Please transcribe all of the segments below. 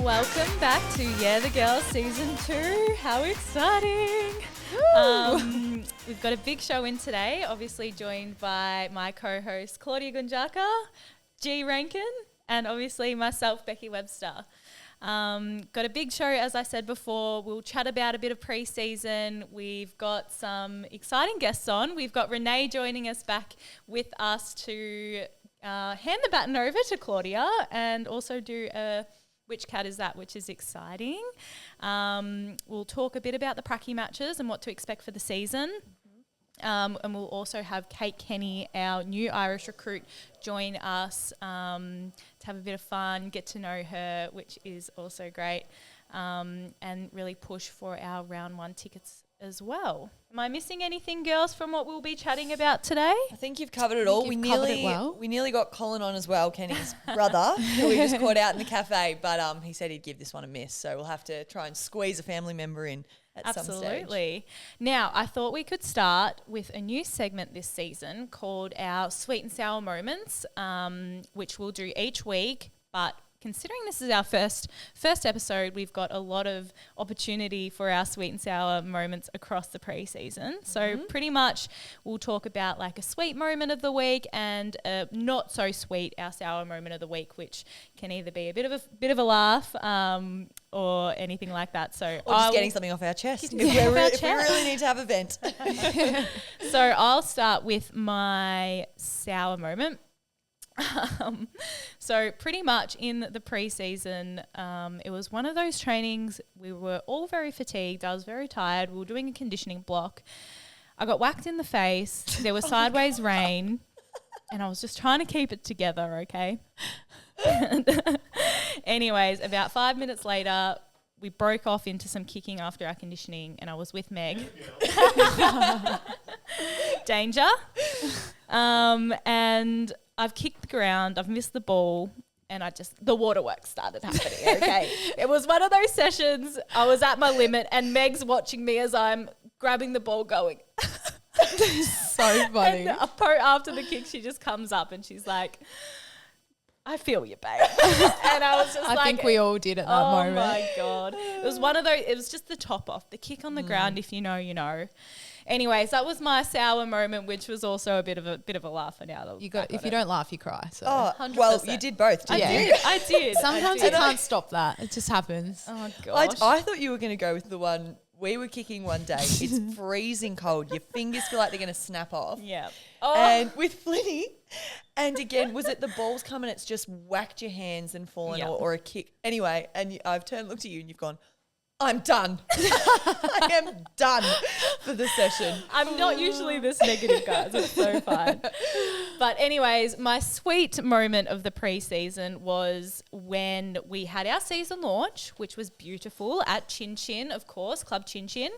welcome back to Yeah the Girls Season 2. How exciting! We've got a big show in today, obviously joined by my co-host Claudia Gunjaka, G Rankin, and obviously myself, Becky Webster. Got a big show, as I said before. We'll chat about a bit of pre-season. We've got some exciting guests on. We've got Renee joining us back with us to hand the baton over to Claudia and also do a Which Cat Is That, which is exciting. We'll talk a bit about the pracky matches and what to expect for the season. And we'll also have Kate Kenny, our new Irish recruit, join us to have a bit of fun, get to know her, which is also great, and really push for our round one tickets as well. Am I missing anything, girls, from what we'll be chatting about today? I think you've covered it all. We nearly got Colin on as well, Kenny's brother, who we just caught out in the cafe, but he said he'd give this one a miss, so we'll have to try and squeeze a family member in at some stage. Absolutely. Now, I thought we could start with a new segment this season called our Sweet and Sour Moments, which we'll do each week, but considering this is our first episode, we've got a lot of opportunity for our sweet and sour moments across the pre-season. So pretty much we'll talk about like a sweet moment of the week and a not so sweet, our sour moment of the week, which can either be a bit of a laugh or anything like that. So or just getting something off our chest. If we really need to have a vent. So I'll start with my sour moment. So pretty much in the pre-season, it was one of those trainings. We were all very fatigued. I was very tired. We were doing a conditioning block. I got whacked in the face. There was sideways rain, and I was just trying to keep it together, okay? Anyways, about 5 minutes later, we broke off into some kicking after our conditioning, and I was with Meg. Danger. And I've kicked the ground, I've missed the ball, and the waterworks started happening, okay? It was one of those sessions, I was at my limit, and Meg's watching me as I'm grabbing the ball going. So funny. And after the kick, she just comes up and she's like, I feel you, babe. And I was just I think we all did at that moment. Oh my God. It was one of those, it was just the top off, the kick on the ground, if you know, you know. Anyways, that was my sour moment, which was also a bit of a laugh. And now if you don't laugh, you cry. So. Oh, 100%. Well, you did both, didn't you? I did. Sometimes you can't stop that. It just happens. Oh, gosh. I thought you were going to go with the one we were kicking one day. It's freezing cold. Your fingers feel like they're going to snap off. Yeah. Oh. And with Flinny, and again, was it the ball's come and it's just whacked your hands and fallen or a kick? Anyway, and I've looked at you and you've gone, I'm done. I am done for the session. I'm not usually this negative, guys. It's so fine. But anyways, my sweet moment of the pre-season was when we had our season launch, which was beautiful at Chin Chin, of course, Club Chin Chin.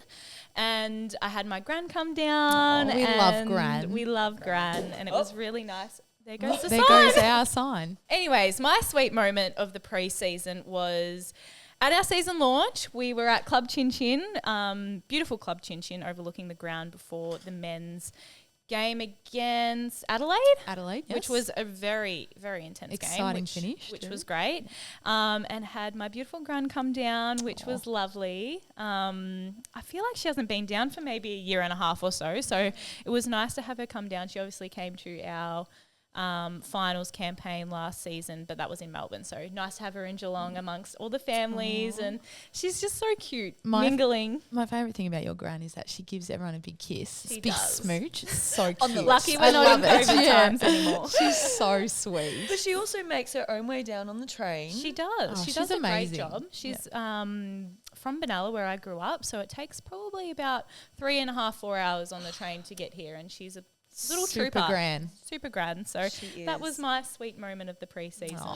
And I had my gran come down. We love gran. We love gran. And it was really nice. There goes the sign. There goes our sign. Anyways, my sweet moment of the pre-season was at our season launch. We were at Club Chin Chin, beautiful Club Chin Chin, overlooking the ground before the men's game against Adelaide, yes. Which was a very, very intense exciting game. finish. Which was great. And had my beautiful gran come down, which was lovely. I feel like she hasn't been down for maybe a year and a half or so. So it was nice to have her come down. She obviously came to our finals campaign last season, but that was in Melbourne, so nice to have her in Geelong amongst all the families. And she's just so cute, mingling. My favourite thing about your gran is that she gives everyone a big kiss. She big does. smooch. It's so cute. Lucky we're not in COVID times anymore. She's so sweet. But she also makes her own way down on the train. She does. She does amazing. a great job. She's from Benalla, where I grew up, so it takes probably about 3.5, 4 hours on the train to get here, and she's a little super grand. Super grand. So she that was my sweet moment of the pre-season.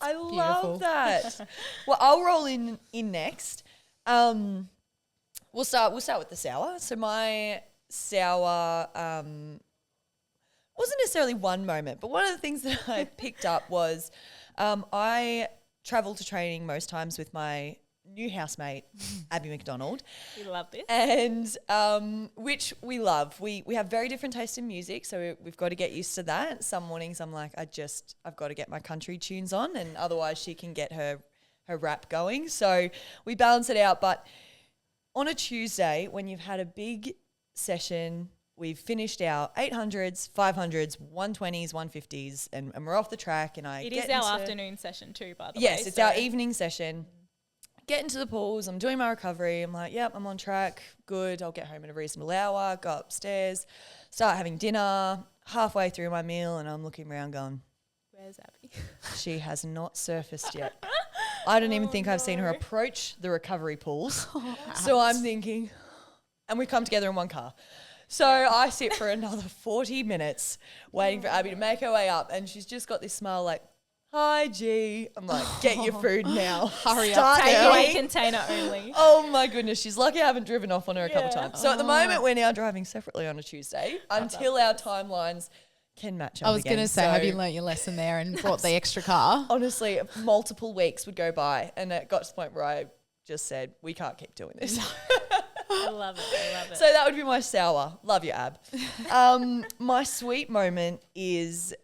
I love that. Well, I'll roll in next. We'll start with the sour. So my sour wasn't necessarily one moment, but one of the things that I picked up was I travel to training most times with my new housemate, Abby McDonald. We love this. And which we love. We have very different taste in music, so we've got to get used to that. Some mornings I'm like, I've got to get my country tunes on, and otherwise she can get her her rap going. So we balance it out. But on a Tuesday, when you've had a big session, we've finished our 800s, 500s, 120s, 150s, and we're off the track. And it is our afternoon session too, by the way. Yes, it's our evening session. Get into the pools. I'm doing my recovery. I'm like, yep, I'm on track. Good. I'll get home in a reasonable hour. Go upstairs, start having dinner. Halfway through my meal, and I'm looking around going, where's Abby? She has not surfaced yet. I don't even think I've seen her approach the recovery pools. So I'm thinking, and we come together in one car. So I sit for another 40 minutes waiting for Abby to make her way up, and she's just got this smile like, hi, G. I'm like, get your food now. Hurry Start up. Takeaway container only. Oh my goodness, she's lucky I haven't driven off on her a couple times. So at the moment, we're now driving separately on a Tuesday until our timelines can match up. I was going to say, have you learnt your lesson there and brought the extra car? Honestly, multiple weeks would go by, and it got to the point where I just said, we can't keep doing this. I love it. So that would be my sour. Love you, Ab. My sweet moment is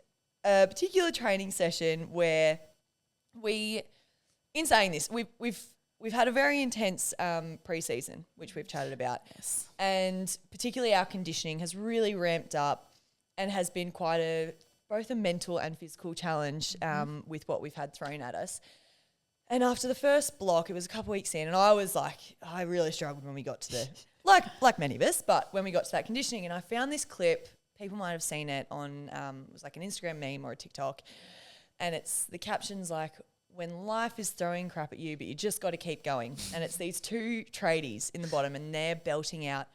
a particular training session where in saying this, we've had a very intense pre-season, which we've chatted about. Yes. And particularly our conditioning has really ramped up and has been quite both a mental and physical challenge with what we've had thrown at us. And after the first block, it was a couple of weeks in, and I was like, I really struggled when we got to the, like many of us, but when we got to that conditioning, and I found this clip. People might have seen it on, it was like an Instagram meme or a TikTok. And the caption's like, when life is throwing crap at you, but you just got to keep going. And it's these two tradies in the bottom, and they're belting out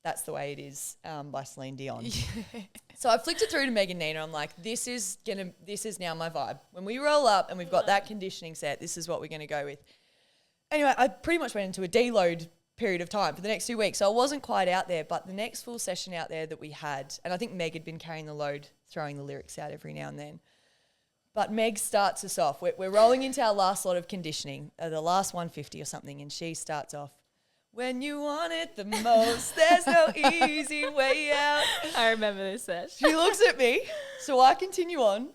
That's the Way It Is by Celine Dion. Yeah. So I flicked it through to Meg and Nina. I'm like, this is now my vibe. When we roll up and we've got that conditioning set, this is what we're going to go with. Anyway, I pretty much went into a deload period of time for the next 2 weeks. So I wasn't quite out there, but the next full session out there that we had, and I think Meg had been carrying the load, throwing the lyrics out every now and then. But Meg starts us off. We're rolling into our last lot of conditioning, the last 150 or something, and she starts off, when you want it the most, there's no easy way out. I remember this set. She looks at me, so I continue on.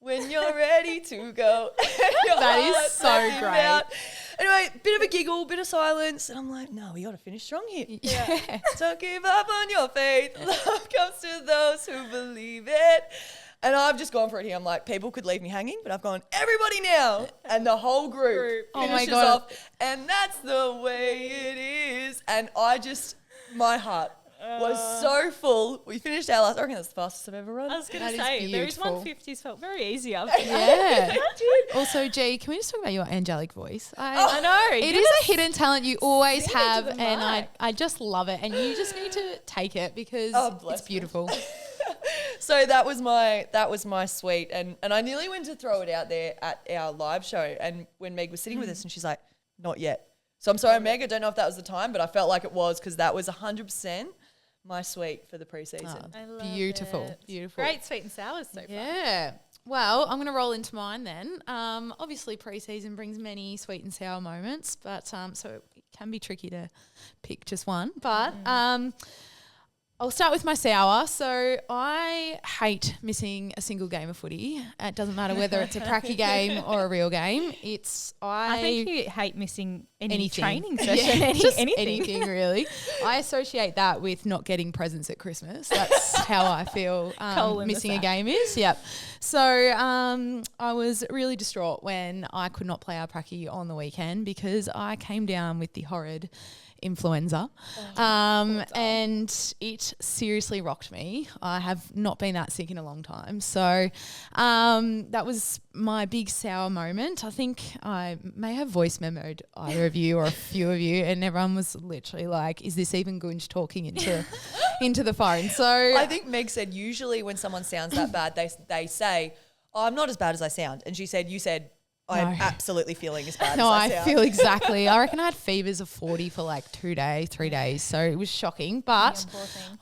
When you're ready to go. That is so great. Out. Anyway, bit of a giggle, bit of silence. And I'm like, no, we got to finish strong here. Yeah. Don't give up on your faith. Love comes to those who believe it. And I've just gone for it here. I'm like, people could leave me hanging, but I've gone, everybody now. And the whole group finishes off. And that's the way it is. And my heart was so full. We finished our last, I reckon that's the fastest I've ever run. I was going to say, those 150s felt very easy after Yeah. Also, G, can we just talk about your angelic voice? I know. It is a hidden talent you always have, and I just love it. And you just need to take it because it's beautiful. So that was my sweet, and I nearly went to throw it out there at our live show, and when Meg was sitting with us and she's like, not yet. So I'm sorry, Meg, I don't know if that was the time, but I felt like it was because that was 100% my sweet for the pre-season. I love Beautiful. it. Beautiful. Great sweet and sours so far. Yeah. Well, I'm going to roll into mine then. Obviously, pre-season brings many sweet and sour moments, but so it can be tricky to pick just one. But I'll start with my sour. So I hate missing a single game of footy. It doesn't matter whether it's a pracky game or a real game. I think you hate missing anything. Training session, anything really. I associate that with not getting presents at Christmas. That's how I feel missing a game is. Yep. So I was really distraught when I could not play our pracky on the weekend because I came down with the horrid influenza and it seriously rocked me. I have not been that sick in a long time. So that was my big sour moment. I think I may have voice memoed either of you or a few of you, and everyone was literally like, is this even Gunj talking into the phone? So I think Meg said usually when someone sounds that bad, they say, oh, I'm not as bad as I sound. And you said, I'm absolutely feeling as bad as I sound. I feel exactly. I reckon I had fevers of 40 for like 3 days. So it was shocking. But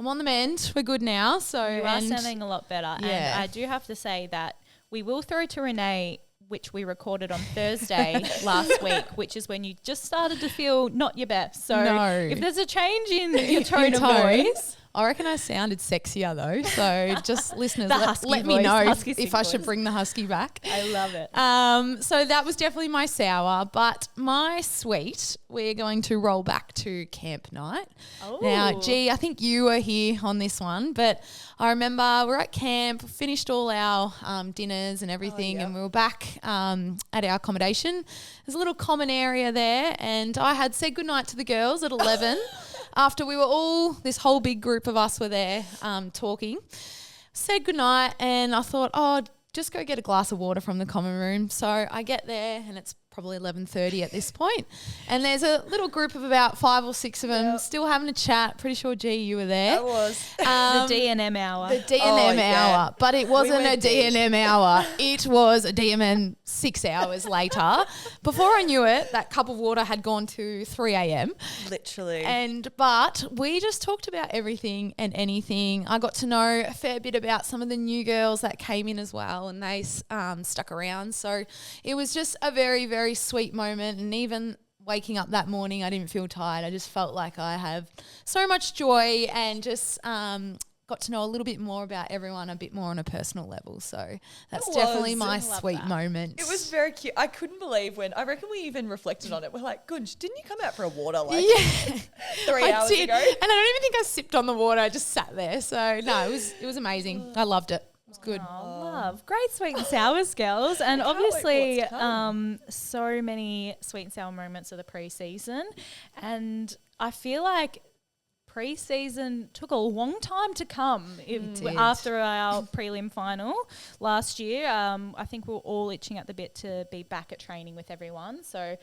I'm on the mend. We're good now. So you are sounding a lot better. Yeah. And I do have to say that we will throw to Renee, which we recorded on Thursday last week, which is when you just started to feel not your best. So if there's a change in your tone of voice, I reckon I sounded sexier though. So just listeners, The let me voice, know husky if sing I should voice. bring the husky back. I love it. So that was definitely my sour, but my sweet, we're going to roll back to camp night. Oh. Now, G, I think you were here on this one, but I remember we're at camp, finished all our dinners and everything, and we were back at our accommodation. There's a little common area there, and I had said goodnight to the girls at 11 after we were all, this whole big group of us were there talking. Said goodnight, and I thought, just go get a glass of water from the common room. So I get there, and it's probably 11:30 at this point, and there's a little group of about 5 or 6 of them still having a chat. Pretty sure, G, you were there. I was. The D&M hour. The D&M hour, but it wasn't a went deep. D&M hour. It was a DMN 6 hours later. Before I knew it, that cup of water had gone to 3 a.m. Literally. But we just talked about everything and anything. I got to know a fair bit about some of the new girls that came in as well, and they stuck around. So it was just a very, very sweet moment. And even waking up that morning, I didn't feel tired. I just felt like I have so much joy, and just got to know a little bit more about everyone, a bit more on a personal level. So that's definitely my sweet moment. It was very cute. I couldn't believe when, I reckon we even reflected on it. We're like, Gunj, didn't you come out for a water 3 hours ago? And I don't even think I sipped on the water. I just sat there. So no, it was amazing. I loved it. It was good. Oh, love. Great sweet and sours, girls. And obviously so many sweet and sour moments of the pre-season. And I feel like pre-season took a long time to come after our prelim final last year. I think we were all itching at the bit to be back at training with everyone. So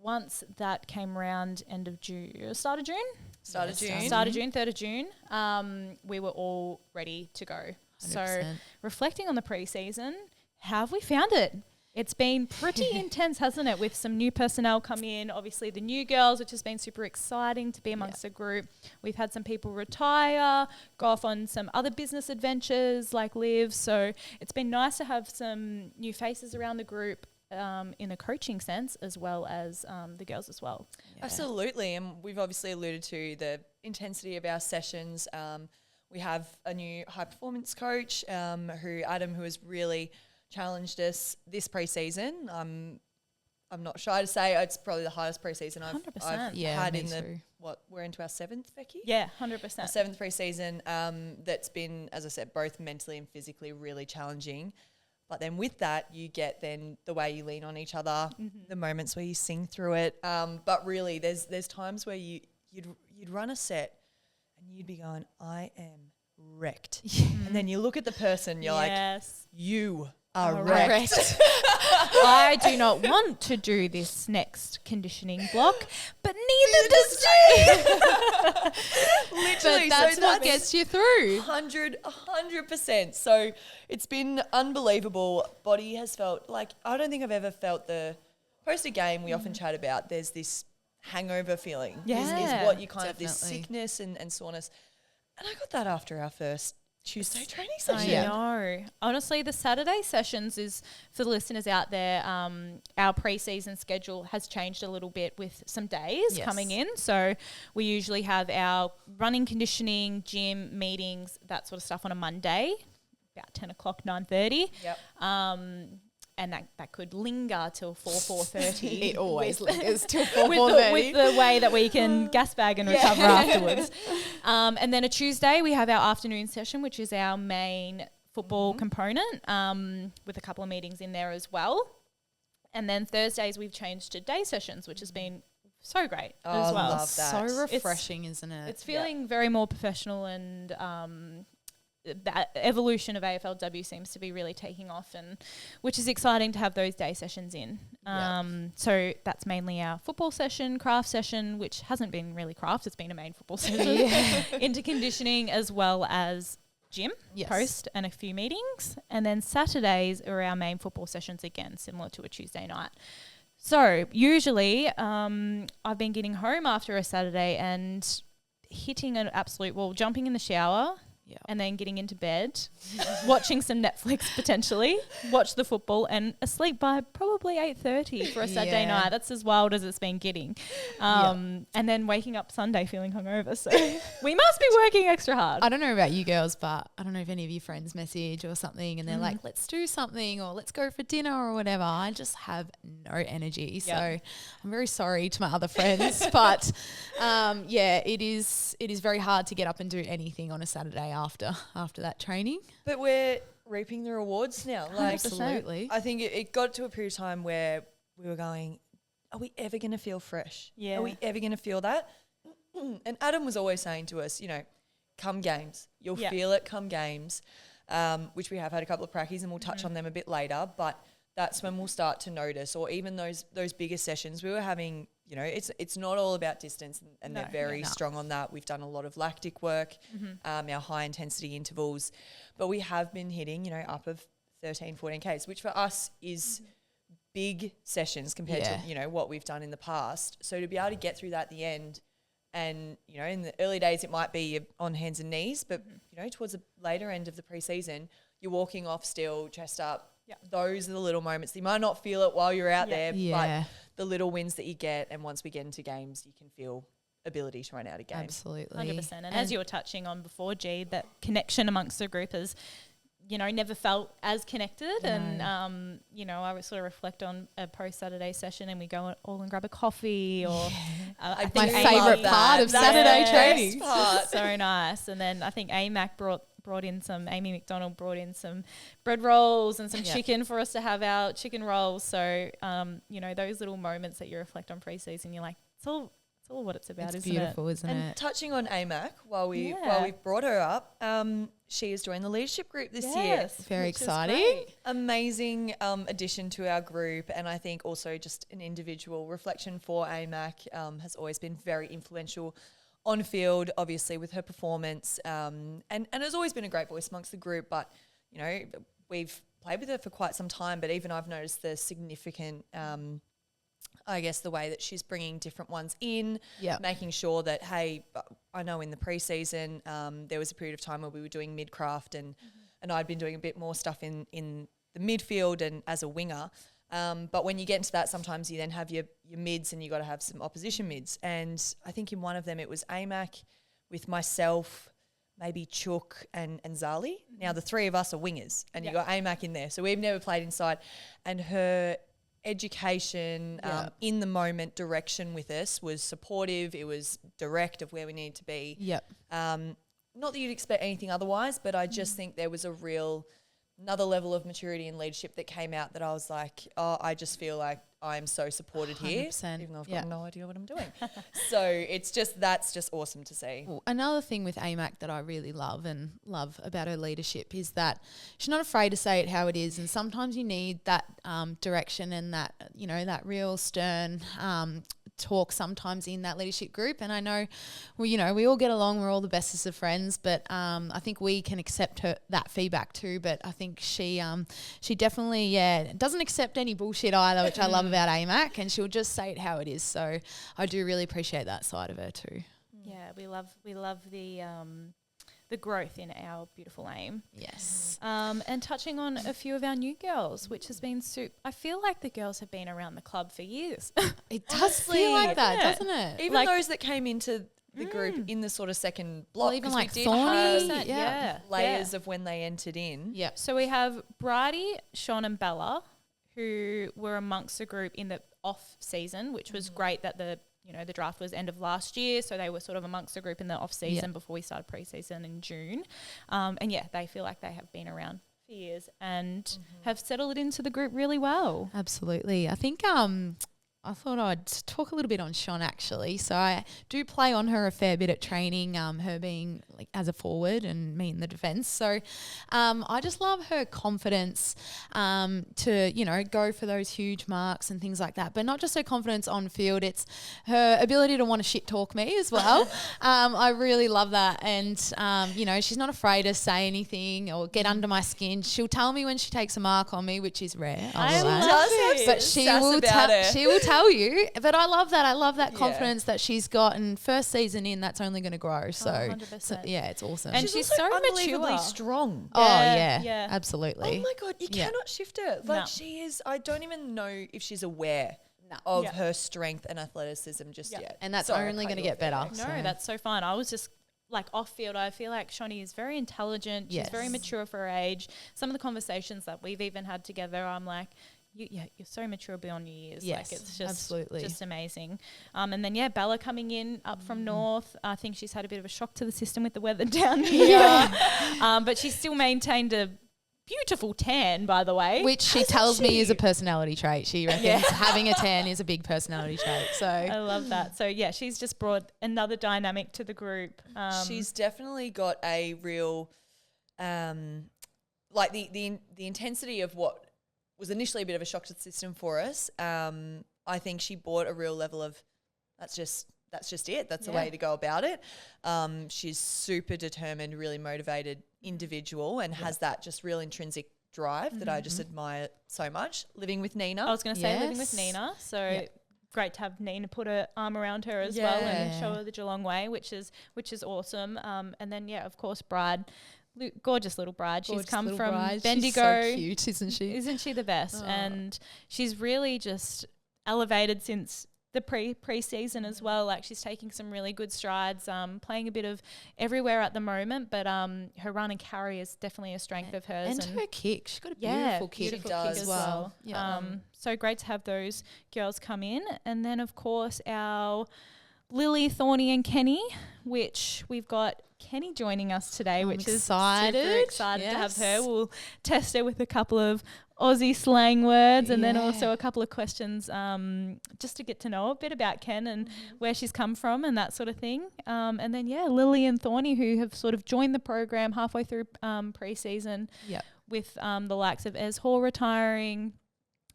once that came around end of June, start of June? Start of June, 3rd of June, we were all ready to go. 100%. So reflecting on the pre-season, how have we found it? It's been pretty intense, hasn't it, with some new personnel come in, obviously the new girls, which has been super exciting to be amongst the group. We've had some people retire, go off on some other business adventures like Liv. So it's been nice to have some new faces around the group in a coaching sense, as well as the girls as well. Yeah. Absolutely. And we've obviously alluded to the intensity of our sessions. We have a new high performance coach, Adam, who has really challenged us this pre-season. I'm not shy to say it's probably the hardest pre-season I've had in the we're into our 7th, Becky? Yeah, 100%. Our 7th pre-season that's been, as I said, both mentally and physically really challenging. But then with that, you get then the way you lean on each other, the moments where you sing through it. But really, there's times where you'd run a set and you'd be going, I am wrecked. And then you look at the person, you're like, you are wrecked. I do not want to do this next conditioning block, but neither does Jane. Literally, but that's what gets you through. 100%. So it's been unbelievable. Body has felt like, I don't think I've ever felt the post a game we often chat about. There's this hangover feeling. Is what you kind of this sickness and soreness. And I got that after our first Tuesday training session. I know. Honestly, the Saturday sessions is, for the listeners out there, our pre-season schedule has changed a little bit with some days coming in. So we usually have our running, conditioning, gym, meetings, that sort of stuff on a Monday, about 10 o'clock, 9:30. Yep. And that could linger till 4:30. It always lingers till 4:30. With the way that we can gas bag and recover afterwards. And then a Tuesday, we have our afternoon session, which is our main football component, with a couple of meetings in there as well. And then Thursdays, we've changed to day sessions, which has been so great as well. I love that. So refreshing, isn't it? It's feeling very more professional, and that evolution of AFLW seems to be really taking off, and which is exciting to have those day sessions in. So that's mainly our football session, craft session, which hasn't been really craft, it's been a main football session, into conditioning, as well as gym, post, and a few meetings. And then Saturdays are our main football sessions again, similar to a Tuesday night. So usually I've been getting home after a Saturday and hitting an absolute wall, jumping in the shower, and then getting into bed, watching some Netflix potentially, watch the football and asleep by probably 8:30 for a Saturday night. That's as wild as it's been getting. And then waking up Sunday feeling hungover. So we must be working extra hard. I don't know about you girls, but I don't know if any of your friends message or something and they're like, let's do something or let's go for dinner or whatever. I just have no energy. So I'm very sorry to my other friends. But it is very hard to get up and do anything on a Saturday after that training. But we're reaping the rewards now. Like, absolutely. I think it got to a period of time where we were going, are we ever going to feel fresh? Yeah. Are we ever going to feel that? And Adam was always saying to us, come games. You'll feel it come games, which we have had a couple of prackies and we'll touch on them a bit later. But that's when we'll start to notice, or even those bigger sessions we were having, it's not all about distance and they're very strong on that. We've done a lot of lactic work, our high intensity intervals, but we have been hitting, up of 13, 14Ks, which for us is big sessions compared to, what we've done in the past. So to be able to get through that at the end and, in the early days it might be on hands and knees, but, towards the later end of the preseason, you're walking off still, chest up. Those are the little moments. You might not feel it while you're out there, but the little wins that you get, and once we get into games, you can feel ability to run out of games. Absolutely. 100%. And as you were touching on before, G, that connection amongst the group is, never felt as connected. No. And, I would sort of reflect on a post-Saturday session and we go all and grab a coffee or my favourite part of Saturday training. So nice. And then I think AMAC Amy McDonald brought in some bread rolls and some chicken for us to have our chicken rolls. So, those little moments that you reflect on pre-season, you're like, it's all what it's about, isn't it? It's beautiful, isn't it? And touching on AMAC, while we brought her up, she has joined the leadership group this year. Very exciting. Amazing addition to our group, and I think also just an individual reflection for AMAC, has always been very influential on field, obviously, with her performance, and has always been a great voice amongst the group. But, we've played with her for quite some time, but even I've noticed the significant, the way that she's bringing different ones in, making sure that, hey, I know in the preseason there was a period of time where we were doing mid-craft and I'd been doing a bit more stuff in the midfield and as a winger. But when you get into that, sometimes you then have your mids and you got to have some opposition mids. And I think in one of them it was AMAC with myself, maybe Chook and Zali. Now the three of us are wingers and you got AMAC in there. So we've never played inside. And her education, in the moment direction with us was supportive. It was direct of where we needed to be. Not that you'd expect anything otherwise, but I just think there was another level of maturity and leadership that came out that I was like, I just feel like I'm so supported 100%. Here, even though I've got no idea what I'm doing. So that's just awesome to see. Well, another thing with AMAC that I really love about her leadership is that she's not afraid to say it how it is, and sometimes you need that direction and that that real stern talk sometimes in that leadership group. And I know, we all get along, we're all the bestest of friends, but I think we can accept that feedback too. But I think she definitely doesn't accept any bullshit either, which I love about AMAC, and she'll just say it how it is. So I do really appreciate that side of her too. Yeah, we love the growth in our beautiful AIM. Yes. And touching on a few of our new girls, which has been I feel like the girls have been around the club for years. It does feel like that, doesn't it? Even those that came into the group in the sort of second block. Well, even like Thorny, Thorny, layers of when they entered in. Yeah. So we have Bridie, Sean and Bella, who were amongst the group in the off season, which was great that the draft was end of last year, so they were sort of amongst the group in the off season before we started pre-season in June. They feel like they have been around for years and have settled into the group really well. Absolutely. I think I thought I'd talk a little bit on Sean actually. So I do play on her a fair bit at training, her being like as a forward and me in the defence. So I just love her confidence to, go for those huge marks and things like that. But not just her confidence on field, it's her ability to want to shit talk me as well. I really love that. And, she's not afraid to say anything or get under my skin. She'll tell me when she takes a mark on me, which is rare. But she will tell you. But I love that. I love that confidence that she's got, and first season in, that's only going to grow. So it's awesome. And she's so unbelievably mature. strong. Yeah, absolutely. Oh my God, you cannot shift her. Like she is, I don't even know if she's aware of her strength and athleticism just yet. And that's only going to get better. No, that's so fun. I was just like off field. I feel like Shani is very intelligent. She's very mature for her age. Some of the conversations that we've even had together, I'm like, you're so mature beyond your years. Yes, like it's just absolutely. just amazing. And then Bella coming in up from north. I think she's had a bit of a shock to the system with the weather down here. But she's still maintained a beautiful tan, by the way. Which she tells me is a personality trait. She reckons having a tan is a big personality trait. So I love that. So yeah, she's just brought another dynamic to the group. She's definitely got a real, like the intensity of what was initially a bit of a shock to the system for us. I think she brought a real level of that's just it. That's the way to go about it. She's super determined, really motivated individual and has that just real intrinsic drive that I just admire so much. Living with Nina. I was going to say living with Nina. So great to have Nina put her arm around her as well and show her the Geelong way, which is awesome. And then, of course, Bride. Gorgeous little Bride. She's come from Bendigo. She's so cute, isn't she? Isn't she the best? And she's really just elevated since the pre-season as well. Like she's taking some really good strides, playing a bit of everywhere at the moment, but her run and carry is definitely a strength of hers. And her kick. She's got a beautiful kick. She does as well. So great to have those girls come in. And then, of course, our Lily, Thorny and Kenny, which we've got Kenny joining us today, which is super excited to have her. We'll test her with a couple of Aussie slang words and then also a couple of questions just to get to know a bit about Ken and where she's come from and that sort of thing. And then, Lily and Thorny, who have sort of joined the program halfway through pre-season with the likes of Ez Hall retiring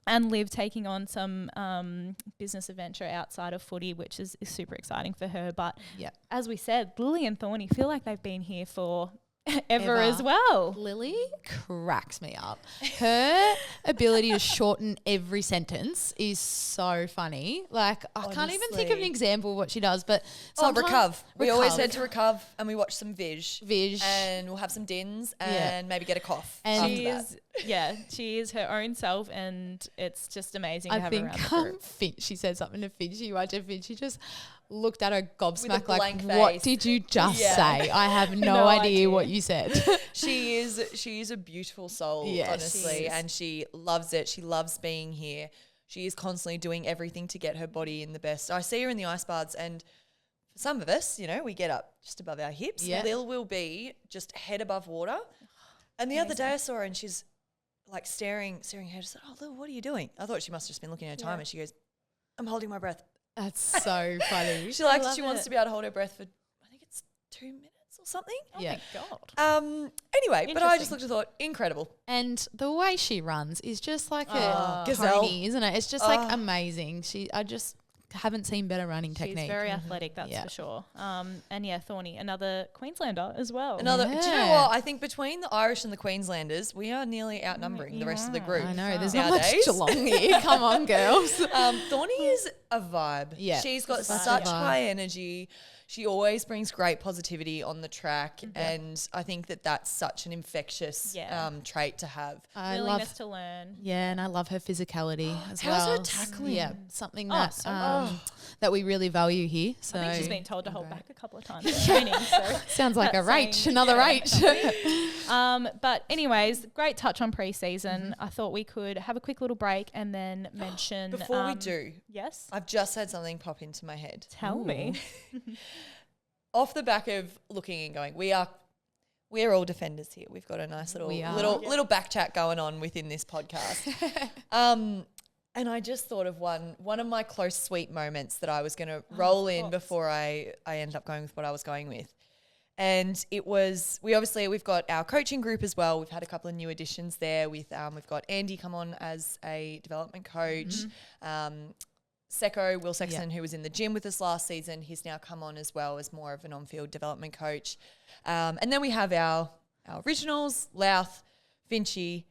and Liv taking on some business adventure outside of footy, which is super exciting for her. But as we said, Lily and Thorny feel like they've been here for ever as well. Lily cracks me up. Her ability to shorten every sentence is so funny. Like I can't even think of an example of what she does, but Recuv. We always head to Recuv and we watch some Vig. And we'll have some dins and maybe get a cough. And she is her own self and it's just amazing to have her around the group. She said something to Finch. You watch Finch. She just looked at her gobsmacked like, what did you just say? I have no idea what you said. She is a beautiful soul, honestly, and she loves it. She loves being here. She is constantly doing everything to get her body in the best. I see her in the ice baths and for some of us, we get up just above our hips. Lil will be just head above water. And the other day I saw her and she's like staring at her. I said, Lil, what are you doing? I thought she must have just been looking at her time and she goes, I'm holding my breath. That's so funny. She wants to be able to hold her breath for, I think it's 2 minutes or something. Oh my God. Anyway, but I just looked and thought, incredible. And the way she runs is just like a gazelle, pony, isn't it? It's just like amazing. I just haven't seen better running technique. She's very athletic, that's for sure. And Thorny, another Queenslander as well. Do you know what? I think between the Irish and the Queenslanders, we are nearly outnumbering the rest of the group. I know. There's not much Geelong here. Come on, girls. Thorny is a vibe. Yeah. She's got such high energy. She always brings great positivity on the track, and I think that that's such an infectious trait to have. Willingness to learn. Yeah, and I love her physicality as well. How's her tackling? Yeah, something that that we really value here. So I think she's been told to hold back a couple of times in training. So sounds like a rate, another rate. But anyways, great touch on pre-season. I thought we could have a quick little break and then mention. Before we do, yes, I've just had something pop into my head. Tell me. Off the back of looking and going, we're all defenders here. We've got a nice little back chat going on within this podcast. And I just thought of one of my close sweet moments that I was going to roll in before I ended up going with what I was going with. And it was, we've got our coaching group as well. We've had a couple of new additions there with, we've got Andy come on as a development coach. Will Sexton, who was in the gym with us last season, he's now come on as well as more of an on-field development coach. And then we have our originals, Louth, Vinchy,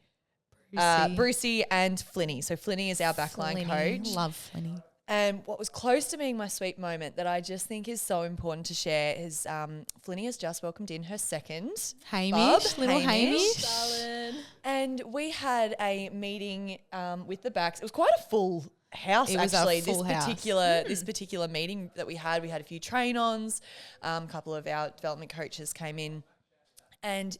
Brucey and Flinny. So Flinny is our backline coach. Love Flinny. And what was close to being my sweet moment that I just think is so important to share is Flinny has just welcomed in her second Hamish, little Hamish. Darling. And we had a meeting with the backs. It was quite a full house, It was a actually. full house. This particular meeting that we had a few train-ons. A couple of our development coaches came in. And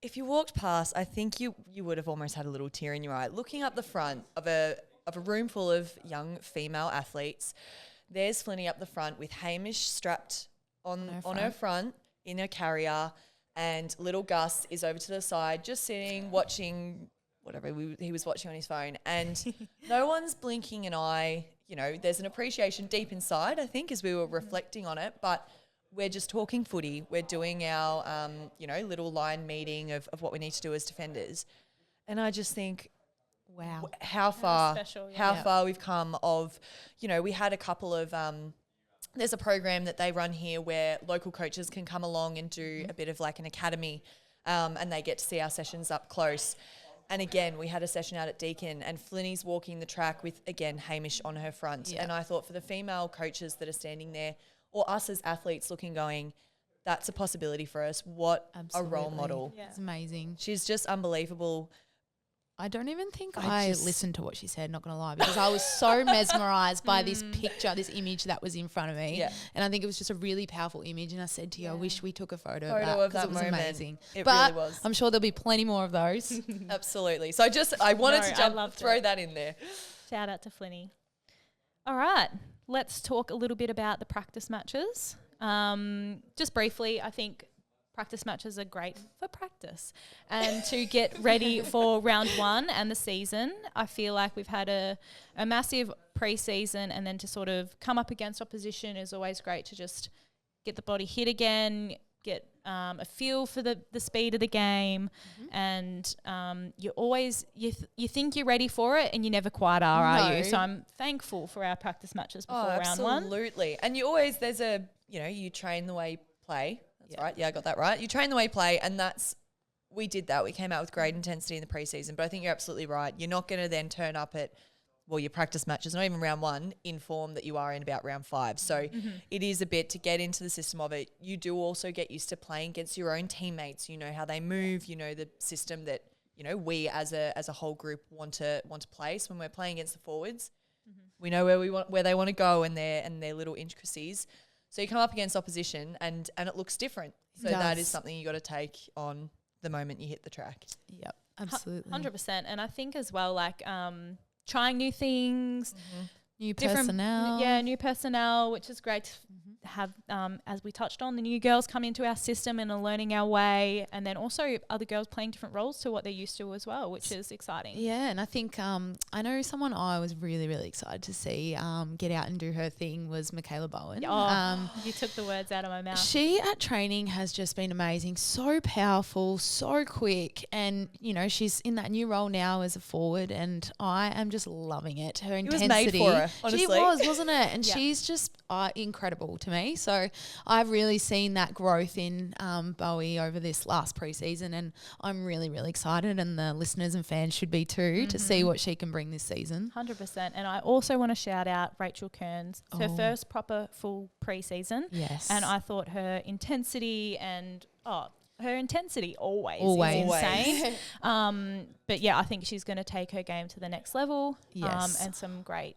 if you walked past, I think you would have almost had a little tear in your eye. Looking up the front of a room full of young female athletes, there's Flinny up the front with Hamish strapped on her front in a carrier, and little Gus is over to the side just sitting, watching whatever he was watching on his phone. And no one's blinking an eye. You know, there's an appreciation deep inside, I think, as we were reflecting on it, but we're just talking footy. We're doing our, little line meeting of what we need to do as defenders. And I just think, wow, how far we've come we had a couple of, there's a program that they run here where local coaches can come along and do a bit of like an academy, and they get to see our sessions up close. And again, we had a session out at Deakin, and Flinny's walking the track with, again, Hamish on her front. Yeah. And I thought for the female coaches that are standing there, or us as athletes going, that's a possibility for us. What a role model. Yeah. It's amazing. She's just unbelievable. I don't even think I listened to what she said, not going to lie, because I was so mesmerised by this picture, this image that was in front of me. Yeah. And I think it was just a really powerful image. And I said to you, I wish we took a photo of that, because it was amazing. It really was. I'm sure there'll be plenty more of those. Absolutely. So I wanted to throw that in there. Shout out to Flinny. All right. Let's talk a little bit about the practice matches. Just briefly, I think practice matches are great for practice and to get ready for round one and the season. I feel like we've had a massive pre-season, and then to sort of come up against opposition is always great to just get the body hit again, get a feel for the speed of the game, and you always you think you're ready for it and you never quite are you? So I'm thankful for our practice matches before round one. Absolutely. And you always, there's you train the way you play. That's right. Yeah, I got that right. You train the way you play, and we did that. We came out with great intensity in the preseason, but I think you're absolutely right. You're not going to then turn up at, your practice matches, not even round one, in form that you are in about round five. So it is a bit to get into the system of it. You do also get used to playing against your own teammates. You know how they move. You know the system that we as a whole group want to play. So when we're playing against the forwards, we know where they want to go and their little intricacies. So you come up against opposition and it looks different. So that is something you got to take on the moment you hit the track. Yep, absolutely. 100%. And I think as well, like trying new things, new personnel. New personnel, which is great to have, as we touched on, the new girls come into our system and are learning our way, and then also other girls playing different roles to what they're used to as well, which is exciting. Yeah, and I think I know someone I was really, really excited to see get out and do her thing was Michaela Bowen. You took the words out of my mouth. She at training has just been amazing, so powerful, so quick, and she's in that new role now as a forward, and I am just loving it. Her intensity. It was made for her, honestly. She was, wasn't it? And she's just incredible to me. So I've really seen that growth in Bowie over this last preseason, and I'm really, really excited, and the listeners and fans should be too, to see what she can bring this season. 100%. And I also want to shout out Rachel Kearns. It's her first proper full preseason. Yes. And I thought her intensity always is insane. But yeah, I think she's going to take her game to the next level. Yes. And some great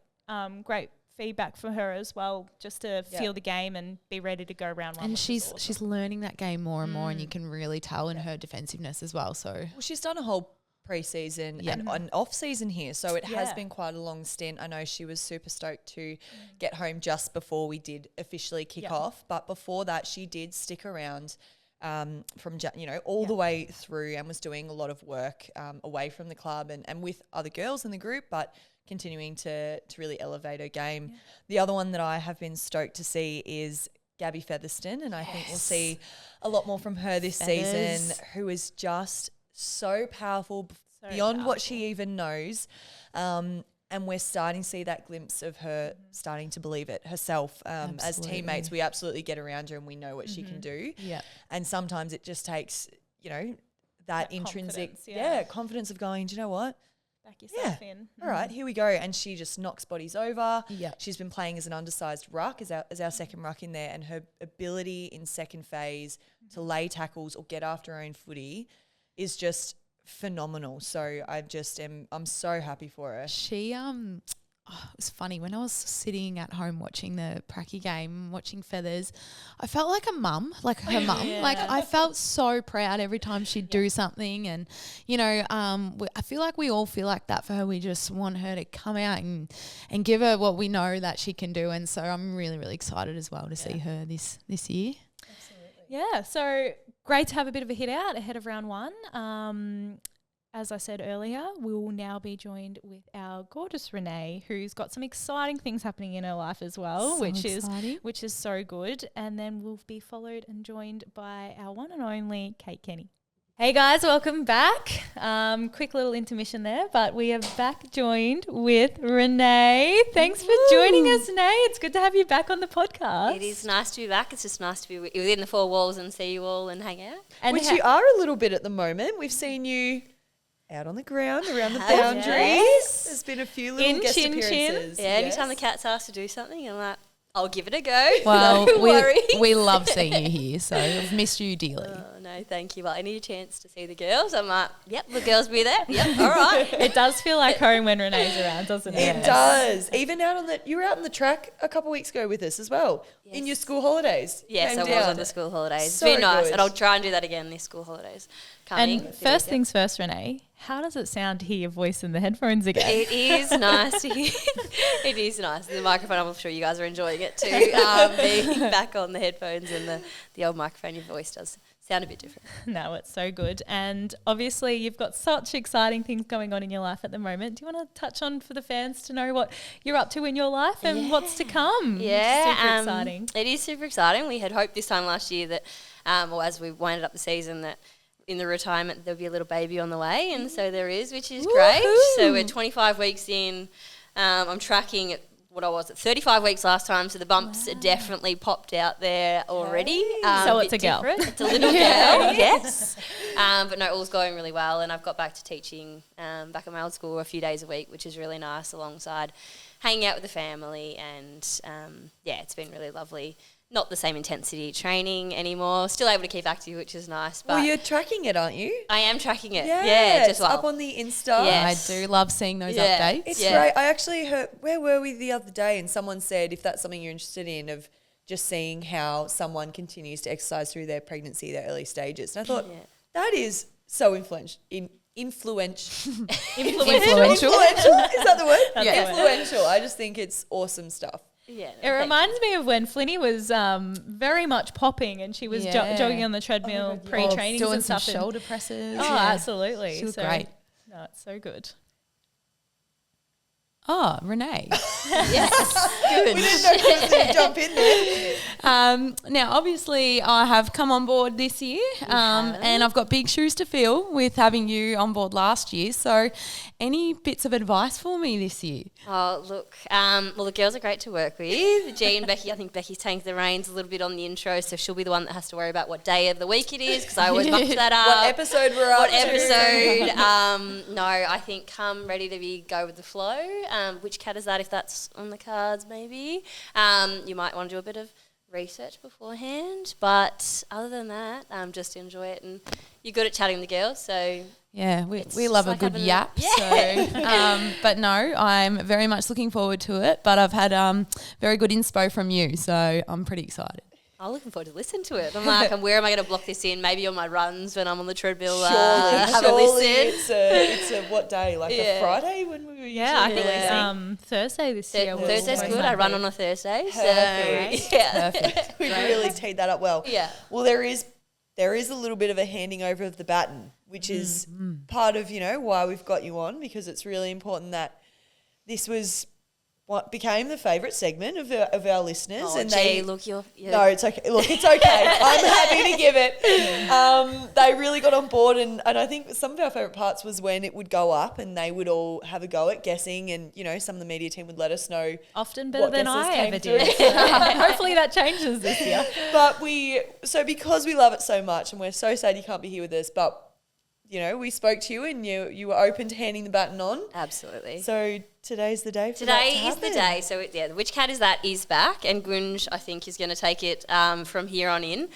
feedback for her as well, just to feel the game and be ready to go round one. And she's learning that game more and more, and you can really tell in her defensiveness as well. So she's done a whole pre-season and an off-season here, so it has been quite a long stint. I know she was super stoked to get home just before we did officially kick off, but before that she did stick around from all the way through, and was doing a lot of work away from the club and with other girls in the group, but continuing to really elevate her game. The other one that I have been stoked to see is Gabby Featherston, and I think we'll see a lot more from her this season, who is just so powerful beyond what she even knows. And we're starting to see that glimpse of her starting to believe it herself. As teammates, we absolutely get around her and we know what she can do. Yeah. And sometimes it just takes, that intrinsic confidence of going, do you know what? Back yourself in. All right, here we go. And she just knocks bodies over. Yeah. She's been playing as an undersized ruck, as our second ruck in there, and her ability in second phase to lay tackles or get after her own footy is just phenomenal. So I'm so happy for her. She it was funny when I was sitting at home watching the Pracky game, watching Feathers. I felt like a mum, like her mum. Yeah. Like I felt so proud every time she'd do something, and I feel like we all feel like that for her. We just want her to come out and give her what we know that she can do, and so I'm really, really excited as well to see her this year. Absolutely. Yeah, so great to have a bit of a hit out ahead of round one. As I said earlier, we will now be joined with our gorgeous Renee, who's got some exciting things happening in her life as well, So which exciting. is so good. And then we'll be followed and joined by our one and only Kate Kenny. Hey guys, welcome back. Quick little intermission there, but we are back joined with Renee. Thanks for joining us, Renee. It's good to have you back on the podcast. It is nice to be back. It's just nice to be within the four walls and see you all and hang out. And Which you are a little bit at the moment. We've seen you out on the ground, around the boundaries. Yes. There's been a few little guest Chin Chin. appearances. Yeah, anytime the cat's asked to do something, I'm like, I'll give it a go. Well, Don't worry. we love seeing you here, so I've missed you dearly. Oh, no, thank you. Well, I need a chance to see the girls. I'm like, yep, the girls will be there. Yep, all right. It does feel like home when Renee's around, doesn't it? It does. Even out on you were out on the track a couple of weeks ago with us as well, in your school holidays. Yes, Came I was down. on the school holidays. So It's been nice, good. and I'll try and do that again this school holidays coming. And first things first, Renee, how does it sound to hear your voice in the headphones again? It is nice to hear. It is nice. The microphone, I'm sure you guys are enjoying it too. Being back on the headphones and the old microphone, your voice does sound a bit different. No, it's so good. And obviously you've got such exciting things going on in your life at the moment. Do you want to touch on for the fans to know what you're up to in your life and what's to come? Yeah. Super exciting. It is super exciting. We had hoped this time last year that, or as we winded up the season, that in the retirement there'll be a little baby on the way, and so there is, which is great. So we're 25 weeks in. I'm tracking at what I was at 35 weeks last time, so the bumps definitely popped out there already. So it's bit a girl. different. It's a little girl, yes. But no, all's going really well, and I've got back to teaching back at my old school a few days a week, which is really nice, alongside hanging out with the family, and it's been really lovely. Not the same intensity training anymore. Still able to keep active, which is nice. But Well, you're tracking it, aren't you? I am tracking it. Yeah, just well. up on the Insta. Yes. I do love seeing those Yeah. updates. It's Yeah. great. I actually heard, where were we the other day? And someone said if that's something you're interested in, of just seeing how someone continues to exercise through their pregnancy, their early stages. And I thought, that is so influential. Influential. Influential. Is that the word? That's the word. Influential. I just think it's awesome stuff. Yeah, It reminds me of when Flinny was very much popping and she was Yeah. jogging on the treadmill pre-trainings doing and some stuff. shoulder presses. Oh, absolutely. She was great. No, it's so good. Oh, Renee. Good. We didn't know you were going to jump in there. Now, obviously, I have come on board this year, and I've got big shoes to fill with having you on board last year. So, any bits of advice for me this year? Oh, look. Well, the girls are great to work with. G and Becky, I think Becky's taking the reins a little bit on the intro, so she'll be the one that has to worry about what day of the week it is, because I always muck that up. What episode we're up What to. episode? No, I think come ready to go with the flow. Which cat is that, if that's on the cards maybe? You might want to do a bit of research beforehand, but other than that, just enjoy it. And you're good at chatting with the girls, so... Yeah, we It's love just a like good having yap. Yeah. So, but no, I'm very much looking forward to it. But I've had very good inspo from you, so I'm pretty excited. I'm looking forward to listen to it. I'm like, where am I going to block this in? Maybe on my runs when I'm on the treadmill. Have a listen. It's a what day? Like a Yeah. Friday when we were Yeah, I think usually it's Thursday this year. we'll Thursday's most good. I run likely. on a Thursday. Perfect. So, yeah. Perfect. we really teed that up well. Yeah. Well, there is a little bit of a handing over of the baton, which is part of, why we've got you on, because it's really important that this was what became the favourite segment of our listeners. Oh, and look, you're No, it's okay. Look, it's okay. I'm happy to give it. They really got on board, and I think some of our favourite parts was when it would go up and they would all have a go at guessing, and, some of the media team would let us know. Often better what than guesses I came ever through. did. Hopefully that changes this year. But because we love it so much, and we're so sad you can't be here with us, but we spoke to you and you were open to handing the baton on. Absolutely. So today's the day for that to Today is the happen. day. So, the Which Cat Is That is back, and Gunj, I think, is going to take it from here on in.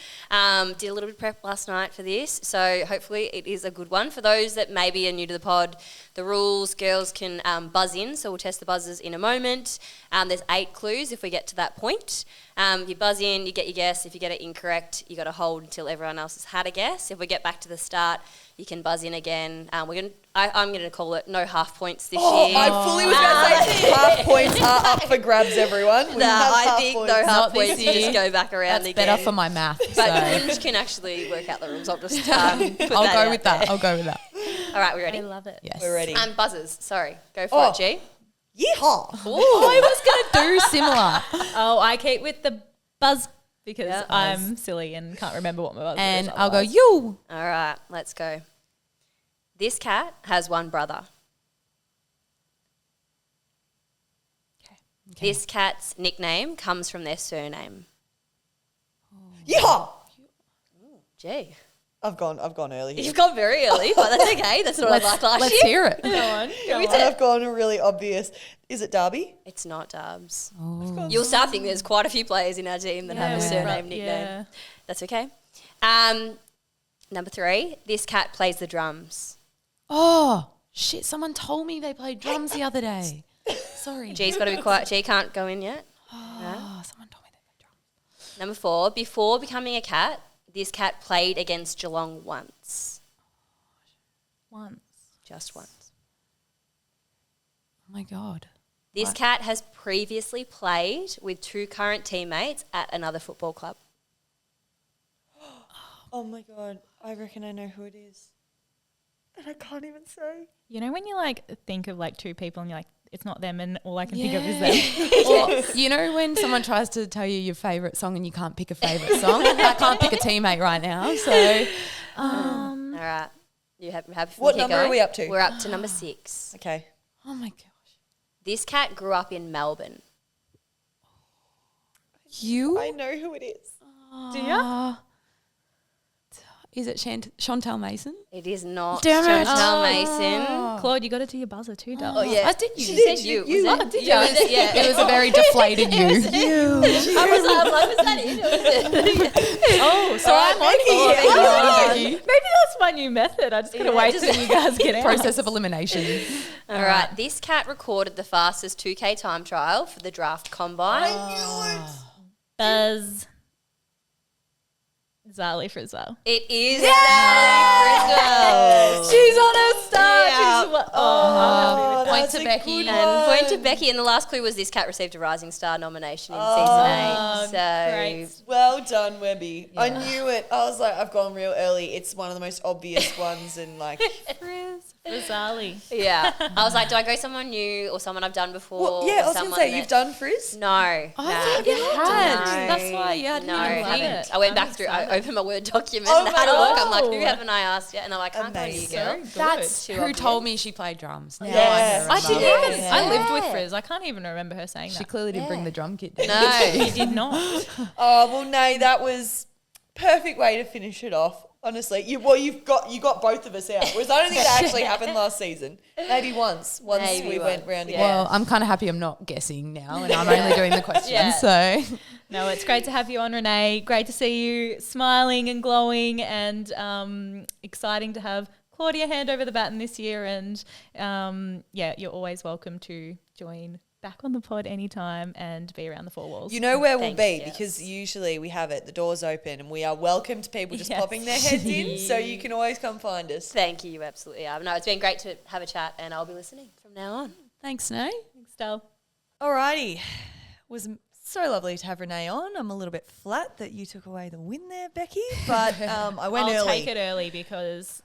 Did a little bit of prep last night for this, so hopefully it is a good one. For those that maybe are new to the pod, the rules, girls can buzz in, so we'll test the buzzers in a moment. There's 8 clues if we get to that point. You buzz in, you get your guess. If you get it incorrect, you got to hold until everyone else has had a guess. If we get back to the start, you can buzz in again. I'm going to call it no half points this year. I fully was going to say half points are up for grabs, everyone. I think no half Not this points, you just year. go back around That's again. better for my math. But So. Gunj can actually work out the rules. I'll just put I'll that go out with there. that. I'll go with that. All right, we ready? I love it. Yes. We're ready. Buzzers. Sorry. Go for it, G. Yeehaw! I was going to do similar. Oh, I keep with the buzz because Yeah. I'm silly and can't remember what my buzz And is. I'll go, otherwise. you. All right, let's go. This cat has one brother. Okay. This cat's nickname comes from their surname. Yeehaw! Gee. I've gone early. You've gone very early, but that's okay. That's what I liked last Let's year. hear it. Go on. Go we on. did. I've gone really obvious. Is it Darby? It's not Dubs. Oh. You'll start thinking there's quite a few players in our team that have a Yeah. surname nickname. Yeah. That's okay. Number 3, this cat plays the drums. Oh, shit. Someone told me they played drums the other day. Sorry. G's got to be quiet. G can't go in yet. Oh, someone told me they played drums. Number 4, before becoming a cat, this cat played against Geelong once. Once. Just once. Oh, my God. This What? cat has previously played with 2 current teammates at another football club. Oh my god, I reckon I know who it is. And I can't even say. You know when you like think of like 2 people and you're like, it's not them, and all I can think of is them. Or, you know when someone tries to tell you your favourite song and you can't pick a favourite song? I can't pick a teammate right now. So, All right. You happy for What me to keep number are going? we up to? We're up to number 6. Okay. oh my gosh. This cat grew up in Melbourne. You? I know who it is. Do ya? Is it Chantal Mason? It is not Damn it. Chantal Mason. Claude, you got it to your buzzer too, darling. Oh, yeah. I did you. She did, said you. you- Was you- it? did Yeah, you? was it? Yeah. It was a very deflated you. I was like, was that it? Or was it? Oh, so I'm on Becky. board. Oh, Becky. Maybe that's my new method. I just gotta Yeah, wait just- till you guys get out. Process of elimination. All right. This cat recorded the fastest 2K time trial for the draft combine. Buzz. Zali Frizzell. It is Sally Frizzell. She's on her star. Yeah. She's I'm happy with that. Point to Becky. And point to Becky. And the last clue was this cat received a Rising Star nomination in season 8. So great. Well done, Webby. I knew it. I was like, I've gone real early. It's one of the most obvious ones, and like, Frizzali. yeah, I was like, do I go someone new or someone I've done before? well, yeah, or I was gonna someone say that- you've done Frizz. No, I thought you had. That's why, yeah, I didn't No, even I think. haven't. I went I'm back through. I excited. opened my Word document Oh and had a look. I'm like, my- who haven't I asked yet? And they're like, can't go to you, Amazing. girl. That's Too who obvious. told me she played drums. Now Yeah. I I can didn't remember. even. Yeah. I lived with Frizz. I can't even remember her saying She that. clearly didn't bring the drum kit. Did No. She did not. Oh well, Nay, that was perfect way to finish it off. Honestly, you got both of us out. Whereas I don't think that actually happened last season. Maybe once Maybe we went once, round yeah. again. Well, I'm kind of happy I'm not guessing now, and I'm only doing the questions. Yeah. So No, it's great to have you on, Renee. Great to see you smiling and glowing, and exciting to have Claudia hand over the baton this year. And yeah, you're always welcome to join back on the pod anytime and be around the 4 walls. You know where we'll Thanks, be Jess. because usually we have it, the doors open, and we are welcome to people just Yes. popping their heads in. So you can always come find us. Thank you, you absolutely are. No, it's been great to have a chat, and I'll be listening from now on. thanks, No. Thanks, Del. Alrighty, was so lovely to have Renee on. I'm a little bit flat that you took away the win there, Becky, but I went I'll early. take it early because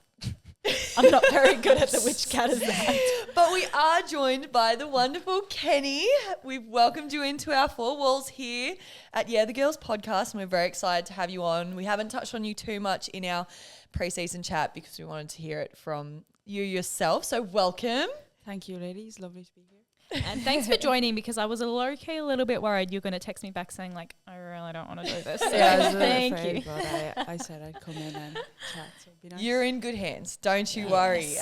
I'm not very good at the which cat is that. But we are joined by the wonderful Kenny. We've welcomed you into our 4 walls here at Yeah the Girls podcast, and we're very excited to have you on. We haven't touched on you too much in our pre-season chat because we wanted to hear it from you yourself. So welcome. Thank you, ladies. Lovely to be here. And thanks for joining, because I was a little bit worried you're going to text me back saying like, I really really don't want to do this. Yeah, I was a little Thank afraid, you. but I said I'd come in and chat, so it'd be nice. You're in good hands. Don't you worry.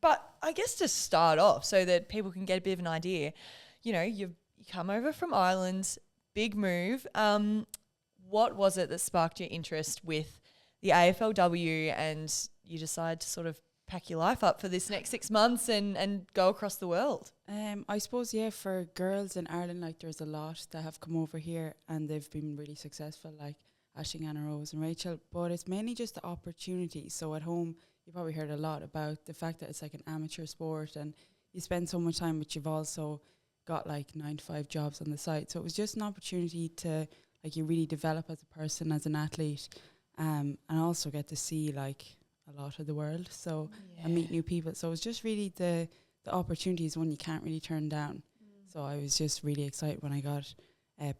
But I guess to start off so that people can get a bit of an idea, you come over from Ireland, big move. What was it that sparked your interest with the AFLW and you decided to sort of pack your life up for this next 6 months and go across the world? I suppose, for girls in Ireland, like there's a lot that have come over here and they've been really successful, like Aisling, Anna Rose and Rachel, but it's mainly just the opportunity. So at home, you probably heard a lot about the fact that it's like an amateur sport and you spend so much time, but you've also got like 9 to 5 jobs on the side. So it was just an opportunity to, like, you really develop as a person, as an athlete, and also get to see like a lot of the world, so and meet new people. So it was just really the opportunity is one you can't really turn down. So I was just really excited when I got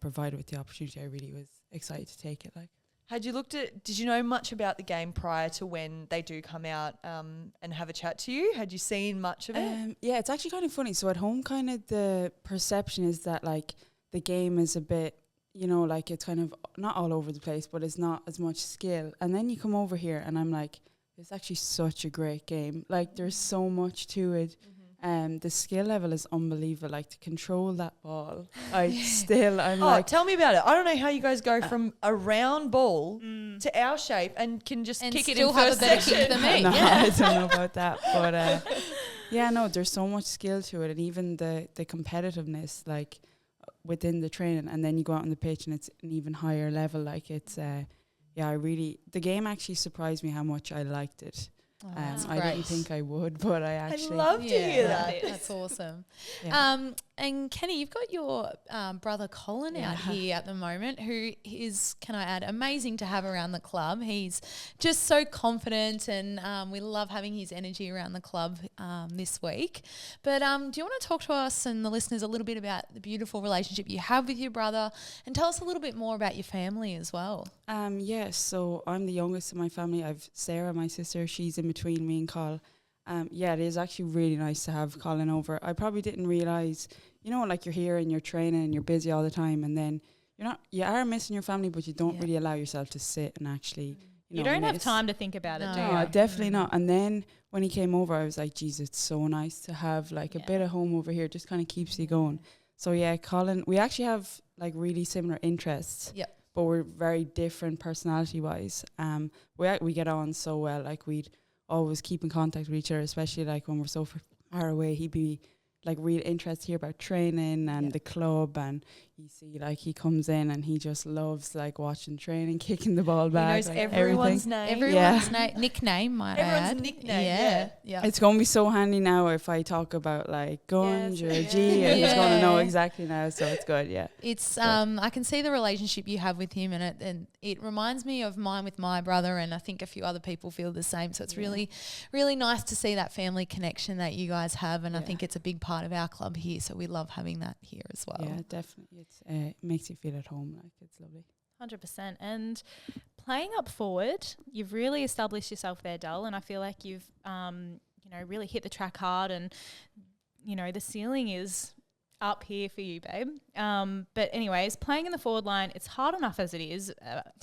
provided with the opportunity. I really was excited to take it. Like, did you know much about the game prior to when they do come out and have a chat to you? Had you seen much of it? Yeah, it's actually kind of funny. So at home, kind of the perception is that like the game is a bit, like it's kind of not all over the place, but it's not as much skill. And then you come over here and I'm like, it's actually such a great game. Like there's so much to it. The skill level is unbelievable. Like to control that ball, I'm like, tell me about it. I don't know how you guys go from a round ball to our shape and can just kick it in first section. Than me. No, I don't know about that, but there's so much skill to it, and even the competitiveness, like within the training, and then you go out on the pitch and it's an even higher level. Like it's the game actually surprised me how much I liked it. I didn't think I would, but I actually love to hear that. That's awesome. Yeah. And Kenny, you've got your brother Colin out here at the moment, who is, can I add, amazing to have around the club. He's just so confident, and we love having his energy around the club this week. But do you want to talk to us and the listeners a little bit about the beautiful relationship you have with your brother, and tell us a little bit more about your family as well? So I'm the youngest in my family. I've Sarah, my sister. She's in between me and Col. It is actually really nice to have Colin over. I probably didn't realise, like you're here and you're training and you're busy all the time, and then you are missing your family, but you don't really allow yourself to sit and actually, you don't have time to think about it, do you? No, definitely not. And then when he came over, I was like, geez, it's so nice to have like a bit of home over here. Just kind of keeps you going. So Colin, we actually have like really similar interests. Yep. But we're very different personality wise. We get on so well. Like we'd always keep in contact with each other, especially like when we're so far away. He'd be like real interested here about training and the club, and you see like he comes in and he just loves like watching training, kicking the ball back. He knows like everyone's name. Everyone's nickname, might I add. Everyone's nickname. Yeah. It's going to be so handy now if I talk about like Gunge or Yes. G, and he's going to know exactly now. So it's good, It's I can see the relationship you have with him, and it reminds me of mine with my brother, and I think a few other people feel the same. So it's really, really nice to see that family connection that you guys have, and I think it's a big part of our club here. So we love having that here as well. Yeah, definitely. It makes you feel at home. Like it's lovely. 100%. And playing up forward, you've really established yourself there, Dull, and I feel like you've really hit the track hard, and the ceiling is up here for you, babe. But anyways, playing in the forward line, it's hard enough as it is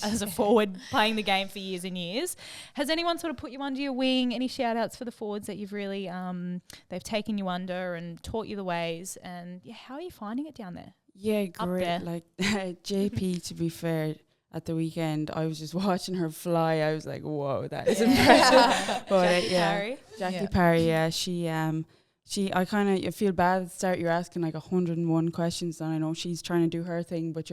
as a forward playing the game for years and years. Has anyone sort of put you under your wing? Any shout outs for the forwards that you've really they've taken you under and taught you the ways? And how are you finding it down there? Yeah, Up great. there. Like JP, to be fair, at the weekend, I was just watching her fly. I was like, whoa, that is impressive. But Jackie Parry, I feel bad at the start. You're asking like 101 questions, and I know she's trying to do her thing, but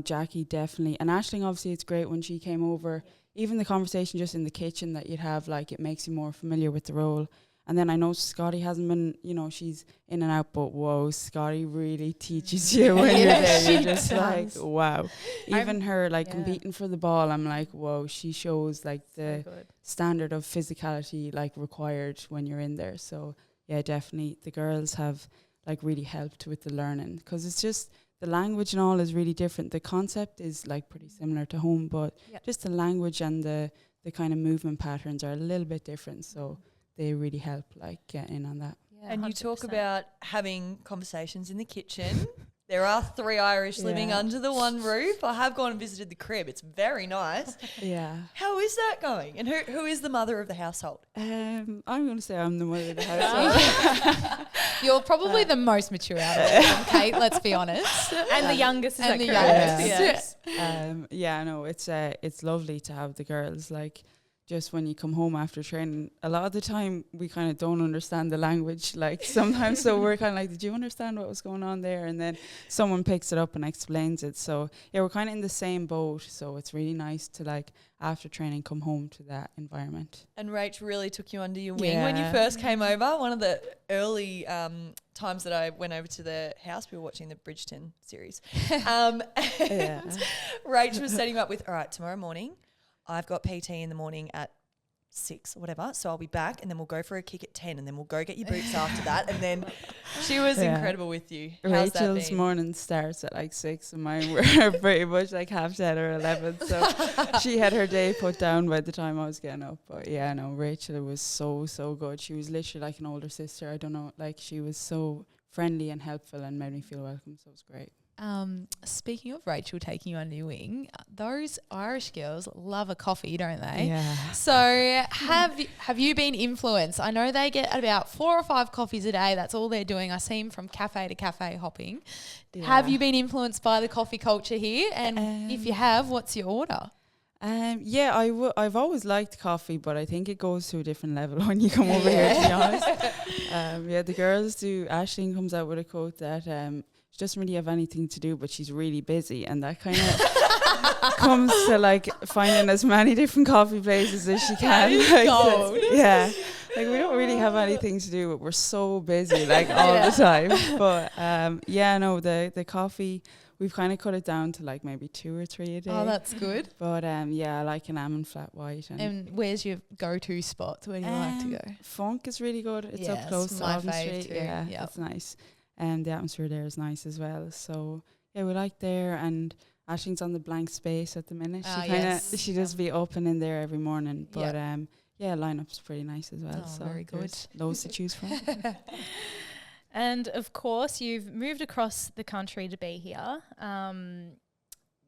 Jackie definitely. And Aisling, obviously, it's great when she came over. Even the conversation just in the kitchen that you'd have, like, it makes you more familiar with the role. And then I know Scotty hasn't been, she's in and out, but whoa, Scotty really teaches you when you're there. You're just like, wow. Even her, like, competing for the ball, I'm like, whoa, she shows, like, the standard of physicality, like, required when you're in there. So, yeah, definitely the girls have, like, really helped with the learning, because it's just the language and all is really different. The concept is, like, pretty similar to home, but just the language and the kind of movement patterns are a little bit different. So they really help, like, get in on that. And 100%. You talk about having conversations in the kitchen. There are 3 Irish living under the one roof. I have gone and visited the crib. It's very nice. Yeah. How is that going? And who is the mother of the household? I'm going to say I'm the mother of the household. You're probably the most mature out of all of them, Kate, let's be honest. And the youngest, is And that the correct? youngest. Yeah, no, it's lovely to have the girls. Like, just when you come home after training, a lot of the time we kind of don't understand the language. Like sometimes, so we're kind of like, did you understand what was going on there? And then someone picks it up and explains it. So yeah, we're kind of in the same boat. So it's really nice to like after training come home to that environment. And Rach really took you under your wing when you first came over. One of the early times that I went over to the house, we were watching the Bridgeton series. And Rach was setting up with, all right, tomorrow morning, I've got PT in the morning at 6 or whatever, so I'll be back and then we'll go for a kick at 10 and then we'll go get your boots after that. And then she was incredible with you. How's Rachel's morning starts at like 6 and mine were pretty much like 10:30 or 11. So she had her day put down by the time I was getting up. But yeah, no, Rachel was so good. She was literally like an older sister. I don't know, like she was so friendly and helpful and made me feel welcome. So it was great. Speaking of Rachel taking you under your wing, those Irish girls love a coffee, don't they? Yeah. So have you been influenced? I know they get about 4 or 5 coffees a day. That's all they're doing. I see them from cafe to cafe hopping. Yeah. Have you been influenced by the coffee culture here? And if you have, what's your order? Yeah, I've always liked coffee, but I think it goes to a different level when you come over here, to be honest. Yeah, the girls do. Aisling comes out with a quote that she doesn't really have anything to do, but she's really busy, and that kind of comes to like finding as many different coffee places as she can. Yeah, like we don't really have anything to do, but we're so busy like all the time. But yeah, no, the coffee, we've kind of cut it down to like maybe 2 or 3 a day. Oh, that's good. But yeah, I like an almond flat white. And where's your go-to spot? Where do you like to go? Funk is really good. It's Yes, up close to my Alvin fave Street. too. Yeah, Yep. that's nice. And the atmosphere there is nice as well. So yeah, we like there. And Aisling's on the blank space at the minute. She does be open in there every morning. But yeah, lineup's pretty nice as well. Oh, so very good. Loads to choose from. And of course, you've moved across the country to be here.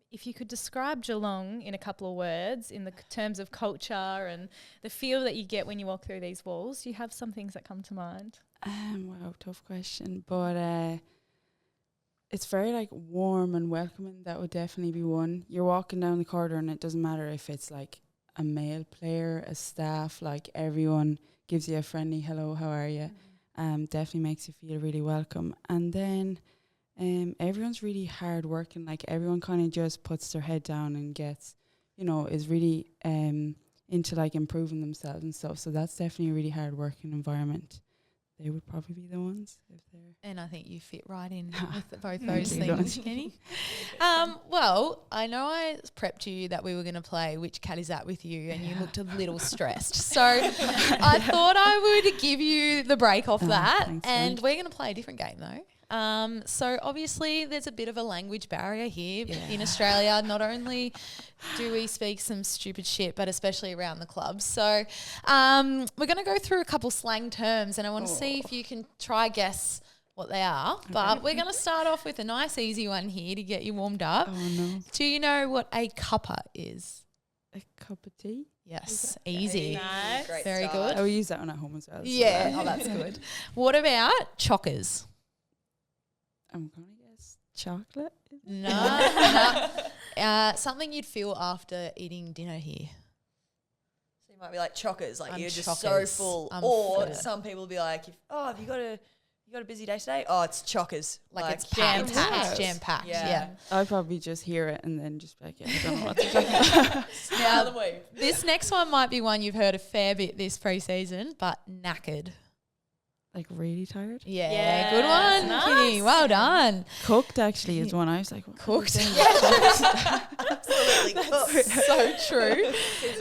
If you could describe Geelong in a couple of words in the terms of culture and the feel that you get when you walk through these walls, do you have some things that come to mind? Wow, tough question. But it's very like warm and welcoming. That would definitely be one. You're walking down the corridor and it doesn't matter if it's like a male player, a staff, like everyone gives you a friendly hello, how are you? Definitely makes you feel really welcome. And then everyone's really hard working. Like everyone kind of just puts their head down and gets, is really into like improving themselves and stuff. So that's definitely a really hard working environment. They would probably be the ones if they're. And I think you fit right in with both those things, Kenny. Well, I know I prepped you that we were going to play Which Cat Is That with you, and you looked a little stressed. So I thought I would give you the break off that, thanks, and we're going to play a different game though. So obviously there's a bit of a language barrier here in Australia. Not only do we speak some stupid shit, but especially around the club. So we're going to go through a couple slang terms, and I want to see if you can try guess what they are. But we're going to start off with a nice easy one here to get you warmed up. Oh no. Do you know what a cuppa is? A cup of tea? Yes, easy. Nice. Great Very start. good. We use that one at home as well. so Yeah, oh, that's good. What about chockers? I'm going to guess chocolate. No. Something you'd feel after eating dinner here. So you might be like chockers, like I'm you're just chockers. so full. I'm or full. some people be like, have you got a busy day today? Oh, it's chockers. Like it's packed. jam-packed. It's jam-packed, yeah. I'd probably just hear it and then just be like, I don't know what to talk Now the way. This next one might be one you've heard a fair bit this pre-season, but knackered. Like really tired. Yeah, good one, nice. Kitty. Well done. Cooked actually is one I was like, what Cooked. Absolutely cooked. So true.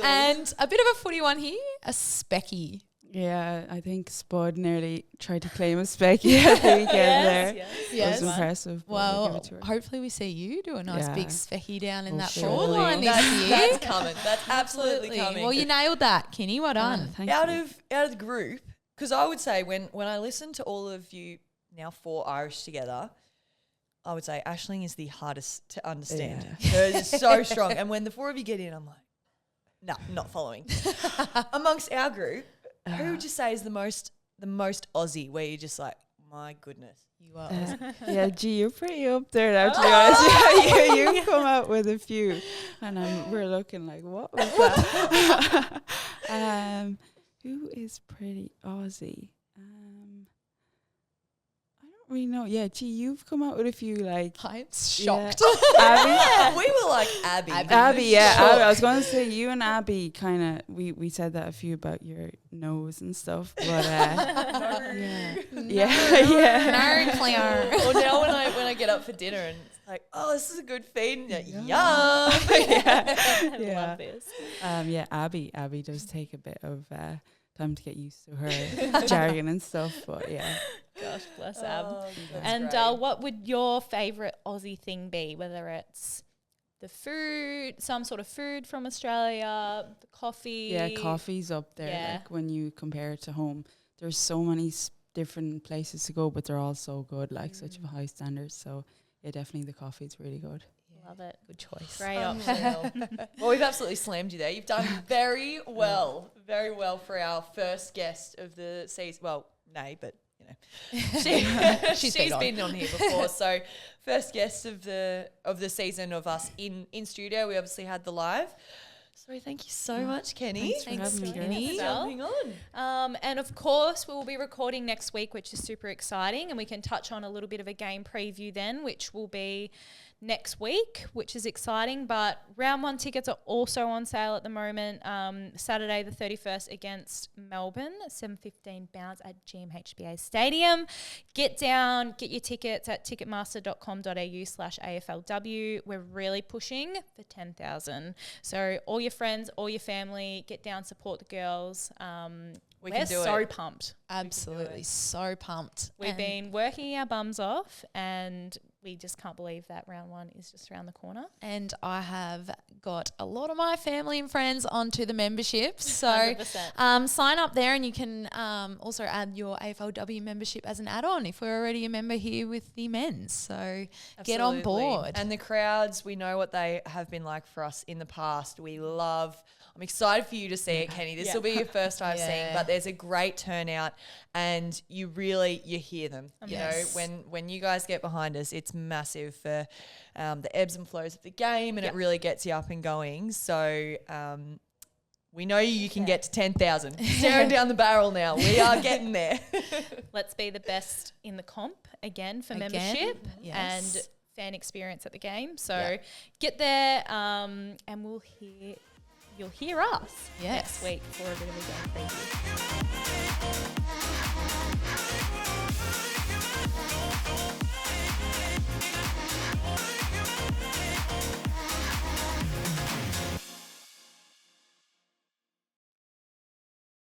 And a bit of a footy one here, a specky. Yeah, I think Spud nearly tried to claim a specky at the weekend there. Yes. It was impressive. but we'll give Well, it to her. hopefully we see you do a nice Yeah. big specky down in Oh, that surely. forward line this year. That's coming. That's absolutely coming. Well, you nailed that, Kenny. Well done. Thank out you. of the group, because I would say when I listen to all of you now 4 Irish together, I would say Aisling is the hardest to understand. It's so strong. And when the four of you get in, I'm like, no, not following. Amongst our group, who would you say is the most Aussie, where you're just like, my goodness. You are. Yeah, gee, you're pretty up there now, to be honest. You come out with a few, and we're looking like, what was that? Who is pretty Aussie? I don't really know. Yeah, gee, you've come out with a few, like. I'm shocked. Abby. We were like Abby. Abby, yeah. Abby, I was going to say you and Abby kind of, we said that a few about your nose and stuff, but yeah. No, player. Or now when I get up for dinner and it's like, oh, this is a good feed. And yum. I love this. Yeah, Abby does take a bit of time to get used to her jargon and stuff, but yeah. Gosh, bless Ab. And what would your favourite Aussie thing be? Whether it's the food, some sort of food from Australia, the coffee. Yeah, coffee's up there. Yeah. Like when you compare it to home, there's so many different places to go, but they're all so good, like such a high standard. So yeah, definitely the coffee's really good. Love it. Good choice. Great option. Well, we've absolutely slammed you there. You've done very well for our first guest of the season. Well, nay, but you know, she's been on here before. So first guest of the season of us in studio. We obviously had the live. So thank you so much, Kenny. Thanks for having me, for jumping on. And of course, we will be recording next week, which is super exciting. And we can touch on a little bit of a game preview then, which will be next week, which is exciting. But round one tickets are also on sale at the moment. Saturday the 31st against Melbourne, 7:15 bounce at GMHBA Stadium. Get down, get your tickets at ticketmaster.com.au/AFLW. We're really pushing for 10,000. So all your friends, all your family, get down, support the girls. We're so pumped. Absolutely, so pumped. We've been working our bums off, and we just can't believe that round one is just around the corner. And I have got a lot of my family and friends onto the membership. So 100%. Sign up there, and you can also add your AFLW membership as an add-on if we're already a member here with the men's. So get on board. And the crowds, we know what they have been like for us in the past. I'm excited for you to see it, Kenny. This will be your first time seeing, but there's a great turnout, and you hear them. You know, when you guys get behind us, it's massive for the ebbs and flows of the game, and it really gets you up and going. So we know you can get to 10,000. Staring down the barrel now. We are getting there. Let's be the best in the comp again for membership and fan experience at the game. So get there, and you'll hear us next week for a bit of a game preview.